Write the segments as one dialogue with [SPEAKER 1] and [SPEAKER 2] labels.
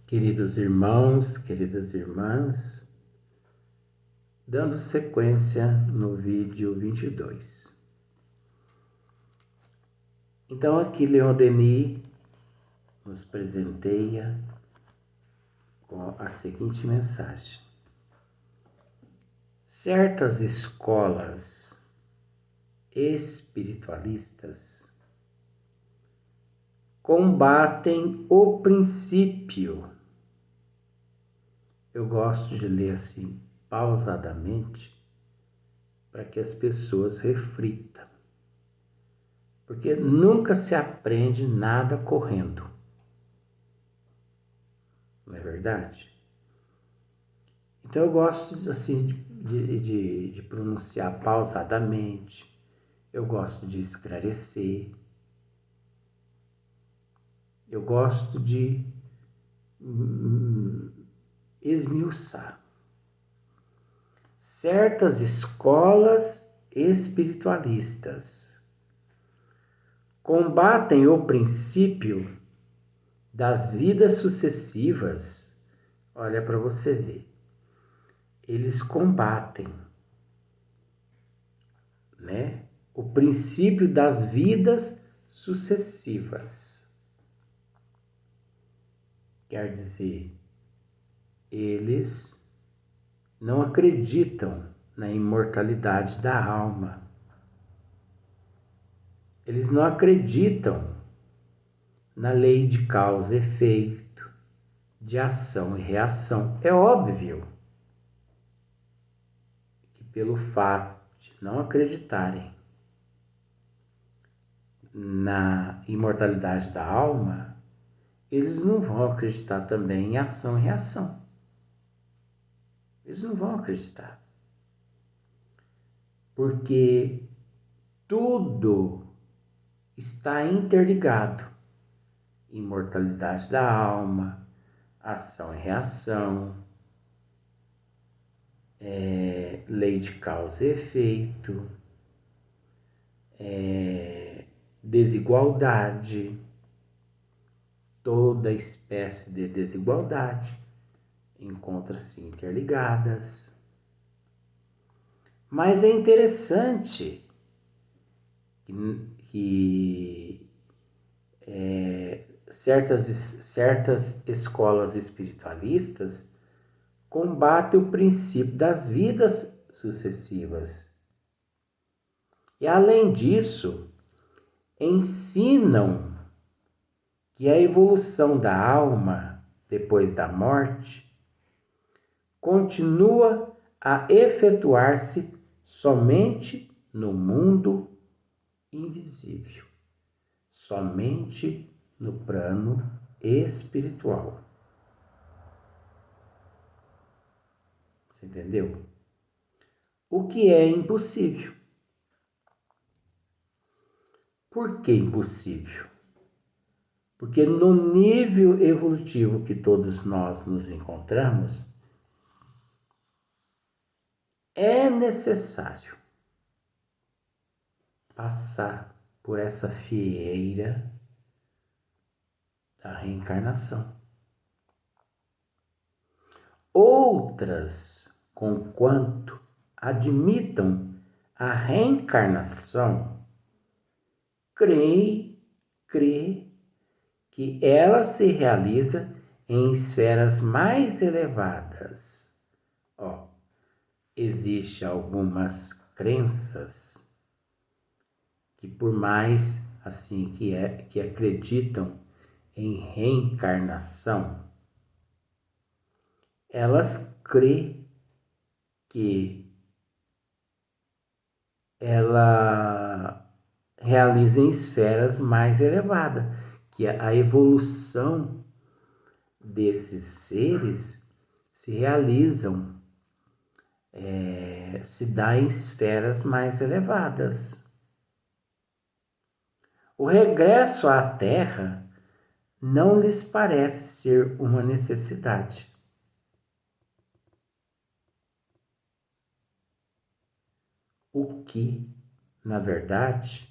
[SPEAKER 1] Queridos irmãos, queridas irmãs, dando sequência no vídeo 22. Então aqui Leon Denis nos presenteia com a seguinte mensagem. Certas escolas espiritualistas combatem o princípio. Eu gosto de ler assim, pausadamente, para que as pessoas reflitam. Porque nunca se aprende nada correndo. Não é verdade? Então eu gosto assim de pronunciar pausadamente. Eu gosto de esclarecer. Eu gosto de esmiuçar. Certas escolas espiritualistas combatem o princípio das vidas sucessivas. Olha para você ver. Eles combatem, né, o princípio das vidas sucessivas. Quer dizer, eles não acreditam na imortalidade da alma. Eles não acreditam na lei de causa e efeito, de ação e reação. É óbvio que pelo fato de não acreditarem na imortalidade da alma, eles não vão acreditar também em ação e reação. Eles não vão acreditar. Porque tudo está interligado. Imortalidade da alma, ação e reação, lei de causa e efeito, desigualdade, toda espécie de desigualdade encontra-se interligadas. Mas é interessante que certas escolas espiritualistas combatem o princípio das vidas sucessivas. E além disso, ensinam que a evolução da alma depois da morte continua a efetuar-se somente no mundo invisível, somente no plano espiritual. Você entendeu? O que é impossível. Por que impossível? Porque no nível evolutivo que todos nós nos encontramos, é necessário passar por essa fieira da reencarnação. Outras, conquanto admitam a reencarnação, crê que ela se realiza em esferas mais elevadas. Existem algumas crenças que por mais assim que acreditam em reencarnação, elas creem que ela realiza em esferas mais elevadas, que a evolução desses seres se realizam, se dá em esferas mais elevadas. O regresso à Terra não lhes parece ser uma necessidade. O que, na verdade,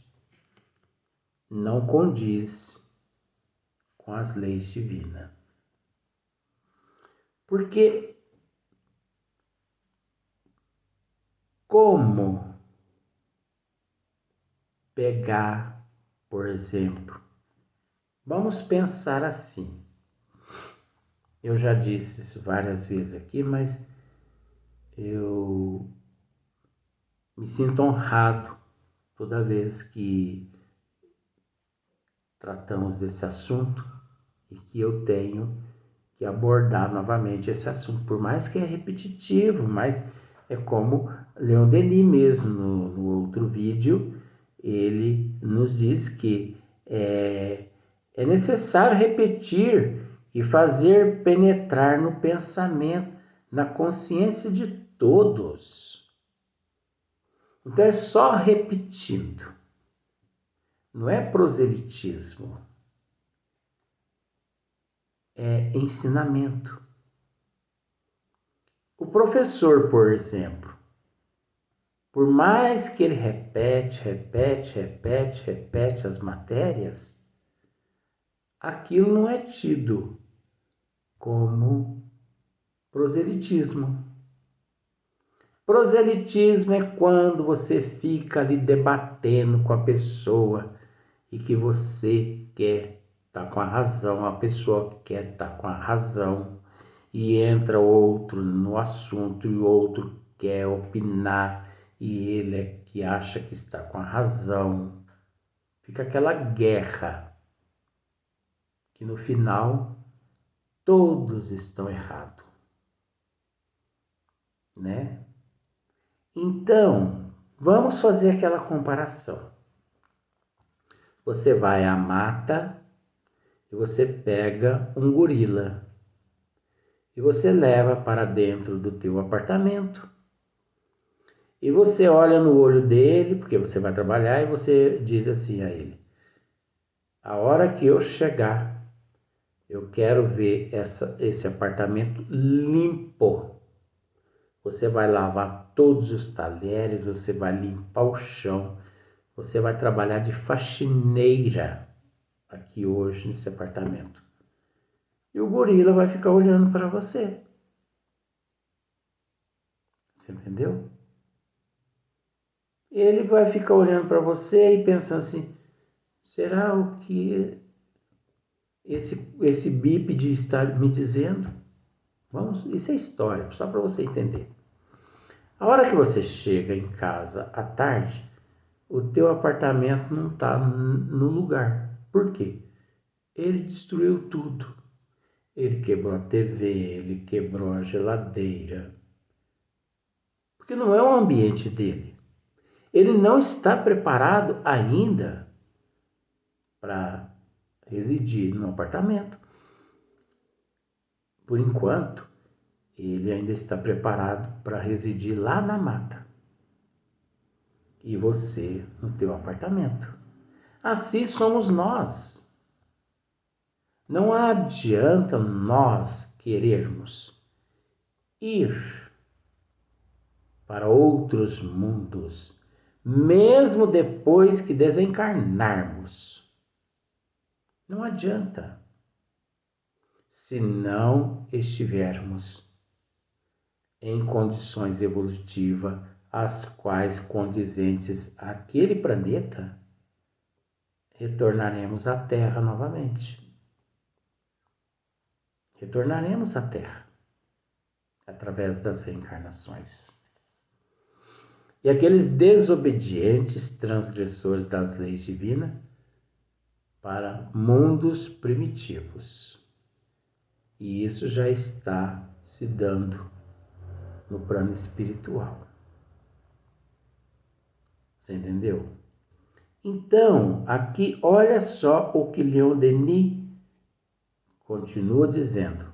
[SPEAKER 1] não condiz com as leis divinas. Porque como pegar, por exemplo, vamos pensar assim. Eu já disse isso várias vezes aqui, mas eu me sinto honrado toda vez que tratamos desse assunto e que eu tenho que abordar novamente esse assunto, por mais que é repetitivo, mas é como Leon Denis mesmo no outro vídeo, ele nos diz que é necessário repetir e fazer penetrar no pensamento, na consciência de todos. Então é só repetindo, não é proselitismo, é ensinamento. O professor, por exemplo, por mais que ele repete as matérias, aquilo não é tido como proselitismo. Proselitismo é quando você fica ali debatendo com a pessoa e que você quer estar com a razão, a pessoa quer estar com a razão, e entra outro no assunto e o outro quer opinar e ele é que acha que está com a razão. Fica aquela guerra que no final todos estão errados, né? Então, vamos fazer aquela comparação. Você vai à mata e você pega um gorila e você leva para dentro do teu apartamento. E você olha no olho dele, porque você vai trabalhar, e você diz assim a ele: a hora que eu chegar, eu quero ver esse apartamento limpo. Você vai lavar todos os talheres, você vai limpar o chão, você vai trabalhar de faxineira aqui hoje nesse apartamento. E o gorila vai ficar olhando para você. Você entendeu? Ele vai ficar olhando para você e pensando assim: será o que esse bípede está me dizendo? Vamos, isso é história, só para você entender. A hora que você chega em casa à tarde, o teu apartamento não está no lugar. Por quê? Ele destruiu tudo. Ele quebrou a TV, ele quebrou a geladeira. Porque não é o ambiente dele. Ele não está preparado ainda para residir no apartamento. Por enquanto, ele ainda está preparado para residir lá na mata. E você no teu apartamento. Assim somos nós. Não adianta nós querermos ir para outros mundos, mesmo depois que desencarnarmos. Não adianta, se não estivermos em condições evolutivas as quais condizentes àquele planeta, retornaremos à Terra novamente. Retornaremos à Terra através das reencarnações. E aqueles desobedientes, transgressores das leis divinas, para mundos primitivos. E isso já está se dando no plano espiritual. Você entendeu? Então, aqui olha só o que Leon Denis continua dizendo.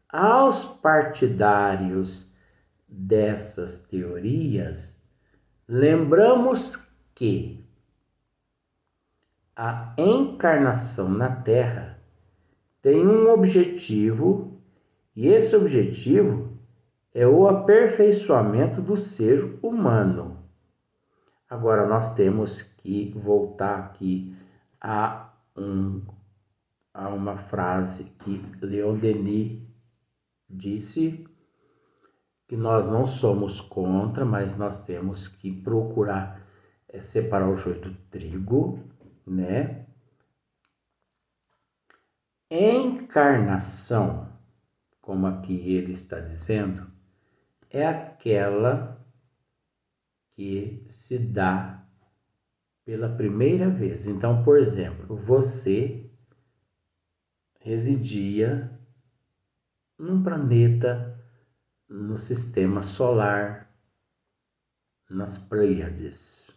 [SPEAKER 1] Aos partidários dessas teorias, lembramos que a encarnação na Terra tem um objetivo, e esse objetivo é o aperfeiçoamento do ser humano. Agora nós temos que voltar aqui a uma frase que Leon Denis disse que nós não somos contra, mas nós temos que procurar separar o joio do trigo, né? Encarnação, como aqui ele está dizendo, é aquela que se dá pela primeira vez. Então, por exemplo, você residia num planeta no sistema solar, nas Pleiades.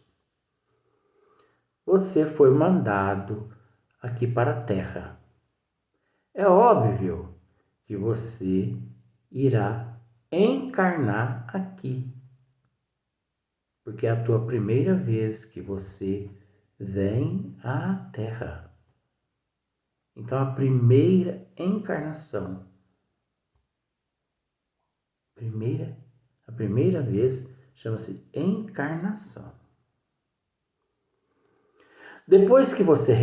[SPEAKER 1] Você foi mandado aqui para a Terra. É óbvio que você irá encarnar aqui, porque é a tua primeira vez que você vem à Terra. Então, a primeira encarnação, a primeira vez chama-se encarnação. Depois que você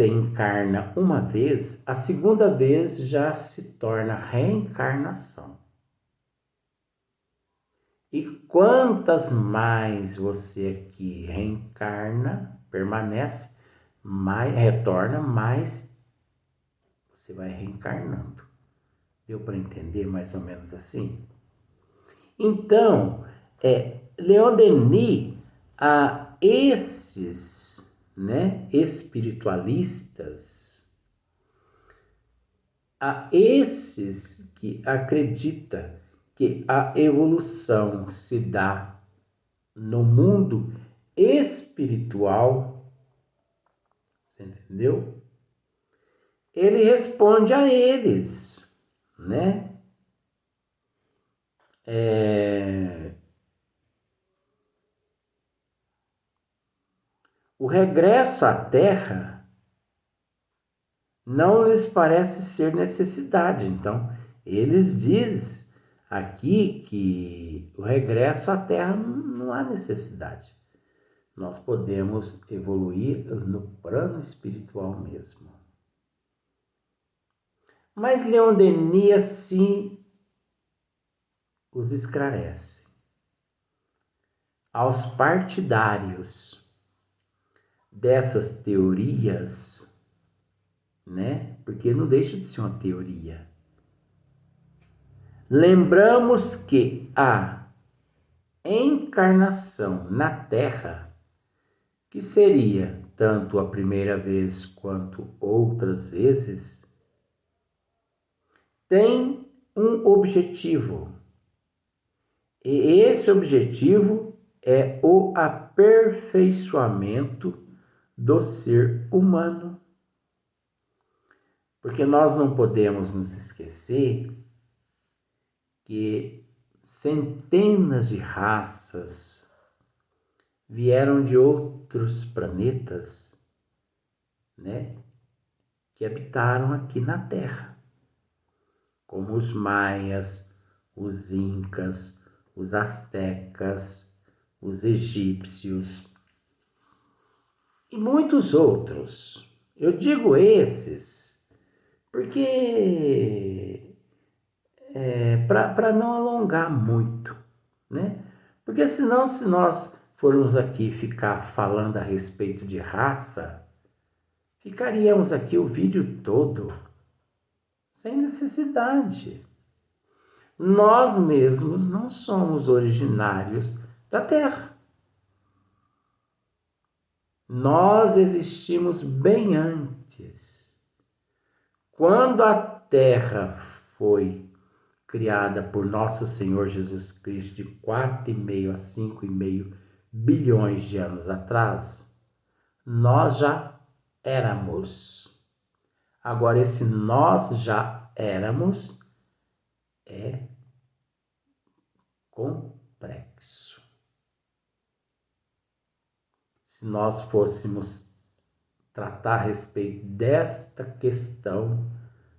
[SPEAKER 1] encarna uma vez, a segunda vez já se torna reencarnação. E quantas mais você aqui reencarna, permanece, mais retorna, mais você vai reencarnando. Deu para entender mais ou menos assim? Então, Leon Denis, a esses, né, espiritualistas, a esses que acreditam que a evolução se dá no mundo espiritual, você entendeu? Ele responde a eles, né? O regresso à Terra não lhes parece ser necessidade. Então, eles dizem aqui que o regresso à Terra não há necessidade. Nós podemos evoluir no plano espiritual mesmo. Mas Leon Denis, assim, os esclarece. Aos partidários dessas teorias, né? Porque não deixa de ser uma teoria. Lembramos que a encarnação na Terra, que seria tanto a primeira vez quanto outras vezes, tem um objetivo. E esse objetivo é o aperfeiçoamento do ser humano. Porque nós não podemos nos esquecer que centenas de raças vieram de outros planetas, né, que habitaram aqui na Terra, como os maias, os incas, os astecas, os egípcios e muitos outros. Eu digo esses porque para não alongar muito, né? Porque senão, se nós formos aqui ficar falando a respeito de raça, ficaríamos aqui o vídeo todo, sem necessidade. Nós mesmos não somos originários da Terra. Nós existimos bem antes. Quando a Terra foi criada por nosso Senhor Jesus Cristo de 4,5 a 5,5 bilhões de anos atrás, nós já éramos. Agora, esse nós já éramos é complexo. Se nós fôssemos tratar a respeito desta questão,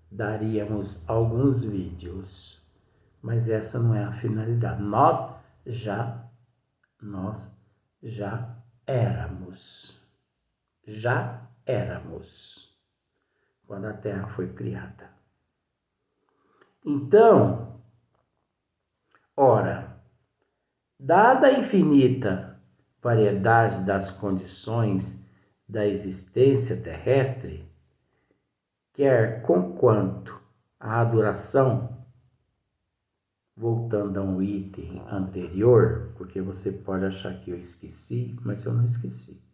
[SPEAKER 1] daríamos alguns vídeos, mas essa não é a finalidade. Nós já éramos. Já éramos quando a Terra foi criada. Então, ora, dada a infinita variedade das condições da existência terrestre, quer conquanto a adoração, voltando a um item anterior, porque você pode achar que eu esqueci, mas eu não esqueci.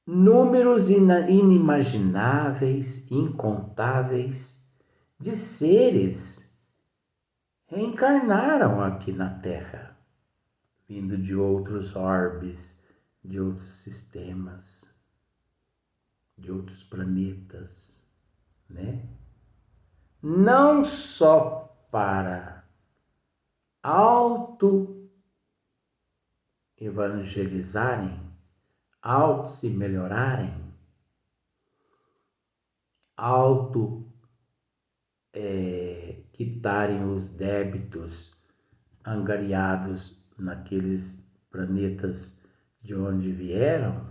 [SPEAKER 1] Números inimagináveis, incontáveis, de seres reencarnaram aqui na Terra, vindo de outros orbes, de outros sistemas, de outros planetas, né? Não só para auto-evangelizarem, auto-se melhorarem, quitarem os débitos angariados naqueles planetas de onde vieram,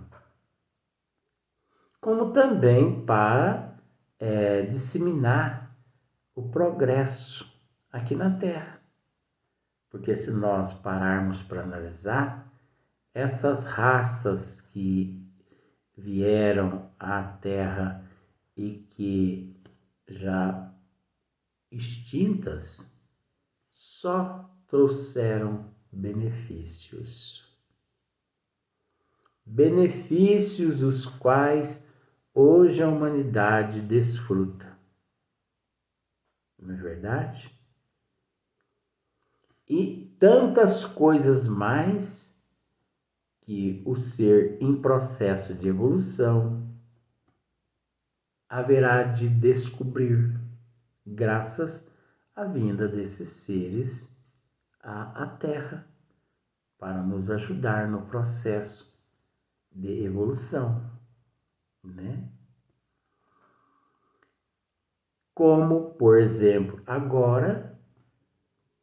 [SPEAKER 1] como também para disseminar o progresso aqui na Terra. Porque se nós pararmos para analisar, essas raças que vieram à Terra e que já extintas, só trouxeram benefícios. Benefícios os quais hoje a humanidade desfruta. Não é verdade? E tantas coisas mais que o ser em processo de evolução haverá de descobrir, graças à vinda desses seres à Terra, para nos ajudar no processo de evolução, né? Como, por exemplo, agora,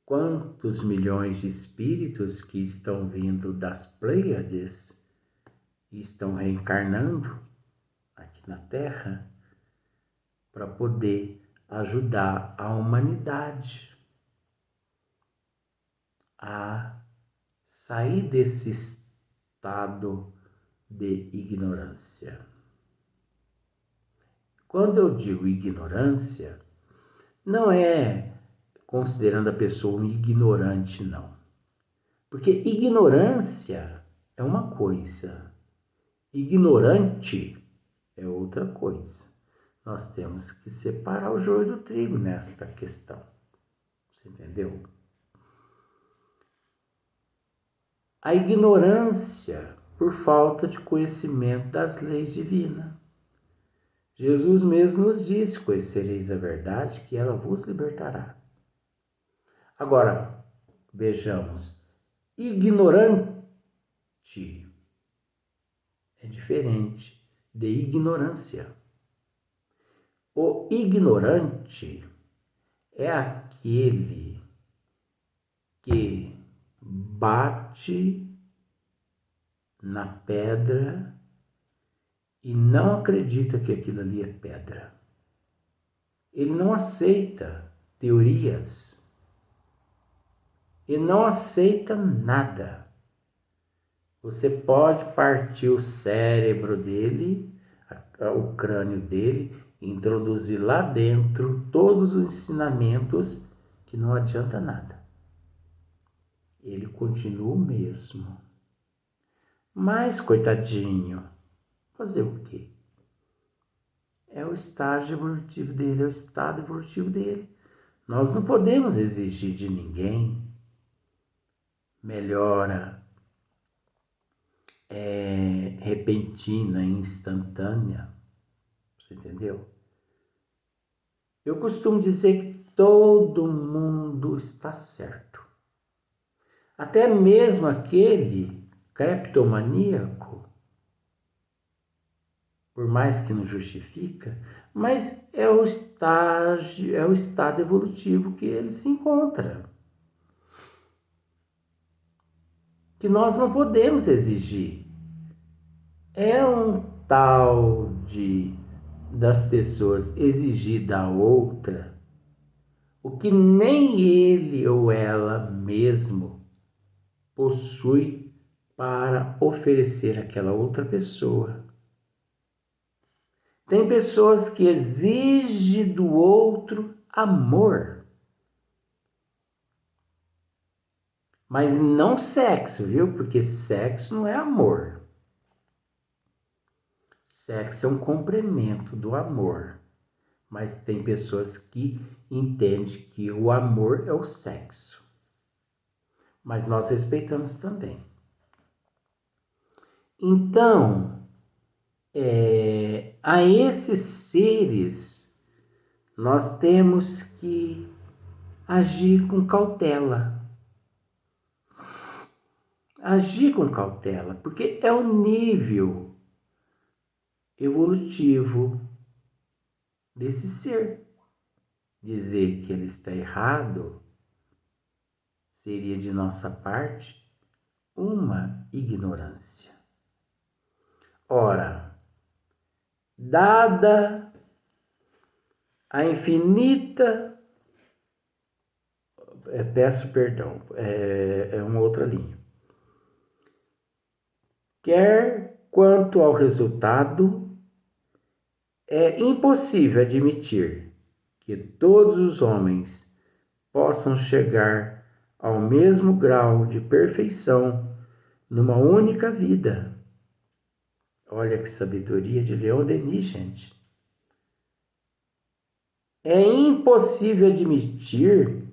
[SPEAKER 1] quantos milhões de espíritos que estão vindo das Pleiades e estão reencarnando aqui na Terra para poder ajudar a humanidade a sair desse estado de ignorância. Quando eu digo ignorância, não é considerando a pessoa um ignorante, não. Porque ignorância é uma coisa, ignorante é outra coisa. Nós temos que separar o joio do trigo nesta questão. Você entendeu? A ignorância por falta de conhecimento das leis divinas. Jesus mesmo nos disse: conhecereis a verdade, que ela vos libertará. Agora, vejamos, ignorante é diferente de ignorância. O ignorante é aquele que bate na pedra e não acredita que aquilo ali é pedra. Ele não aceita teorias. Ele não aceita nada. Você pode partir o cérebro dele, o crânio dele, e introduzir lá dentro todos os ensinamentos que não adianta nada. Ele continua o mesmo. Mas, coitadinho, fazer o quê? É o estágio evolutivo dele, é o estado evolutivo dele. Nós não podemos exigir de ninguém melhora repentina, instantânea. Você entendeu? Eu costumo dizer que todo mundo está certo. Até mesmo aquele cleptomaníaco, por mais que não justifica, mas é o estágio, é o estado evolutivo que ele se encontra. Que nós não podemos exigir. É um tal de das pessoas exigir da outra o que nem ele ou ela mesmo possui para oferecer àquela outra pessoa. Tem pessoas que exigem do outro amor, mas não sexo, viu? Porque sexo não é amor. Sexo é um complemento do amor. Mas tem pessoas que entendem que o amor é o sexo. Mas nós respeitamos também. Então, a esses seres, nós temos que agir com cautela. Agir com cautela, porque é o nível evolutivo desse ser. Dizer que ele está errado seria de nossa parte uma ignorância. Ora, dada a infinita, peço perdão, é uma outra linha. Quer quanto ao resultado, é impossível admitir que todos os homens possam chegar ao mesmo grau de perfeição numa única vida. Olha que sabedoria de Leon Denis, gente. É impossível admitir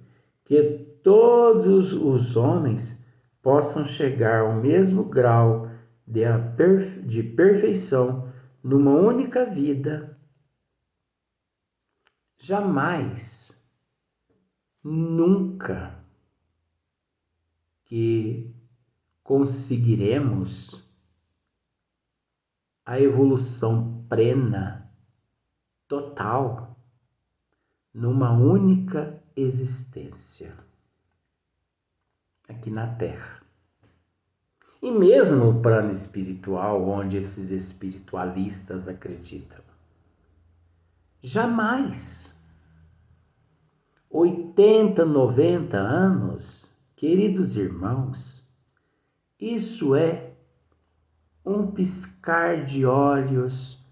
[SPEAKER 1] que todos os homens possam chegar ao mesmo grau de perfeição numa única vida. Jamais, nunca que conseguiremos a evolução plena, total, numa única existência aqui na Terra. E mesmo no plano espiritual, onde esses espiritualistas acreditam, jamais. 80, 90 anos, queridos irmãos, isso é um piscar de olhos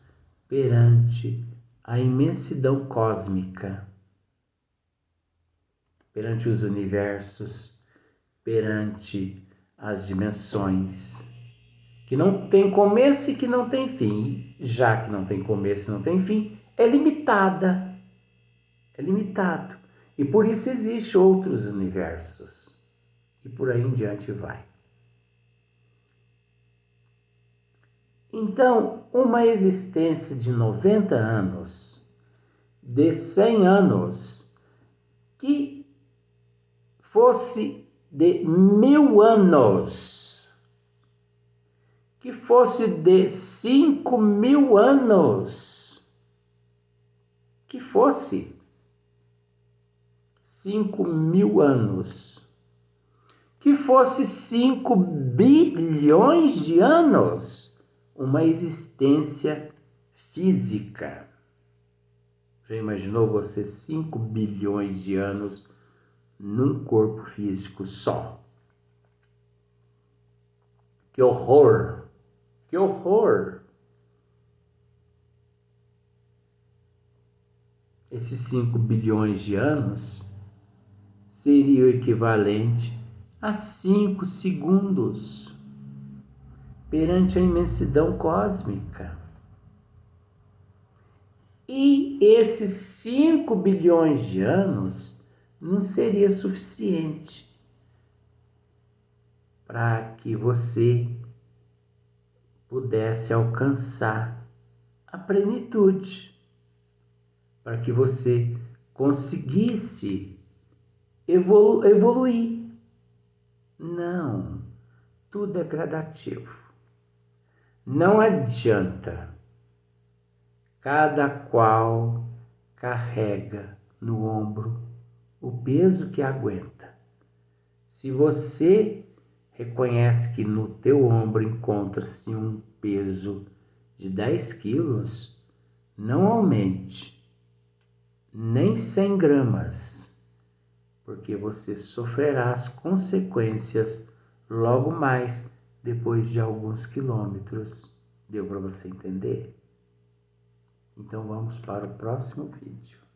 [SPEAKER 1] perante a imensidão cósmica, perante os universos, perante as dimensões, que não tem começo e que não tem fim. Já que não tem começo e não tem fim, é limitada. É limitado. E por isso existem outros universos. E por aí em diante vai. Então, uma existência de 90 anos, de 100 anos, que fosse de 1000 anos, que fosse de 5.000 anos, que fosse 5.000 anos, que fosse 5 bilhões de anos, uma existência física. Já imaginou você 5 bilhões de anos num corpo físico só? Que horror! Que horror! Esses 5 bilhões de anos seria o equivalente a 5 segundos perante a imensidão cósmica. E esses 5 bilhões de anos não seria suficiente para que você pudesse alcançar a plenitude, para que você conseguisse evoluir. Não, tudo é gradativo. Não adianta. Cada qual carrega no ombro o peso que aguenta. Se você reconhece que no teu ombro encontra-se um peso de 10 quilos, não aumente nem 100 gramas, porque você sofrerá as consequências logo mais depois de alguns quilômetros. Deu para você entender? Então vamos para o próximo vídeo.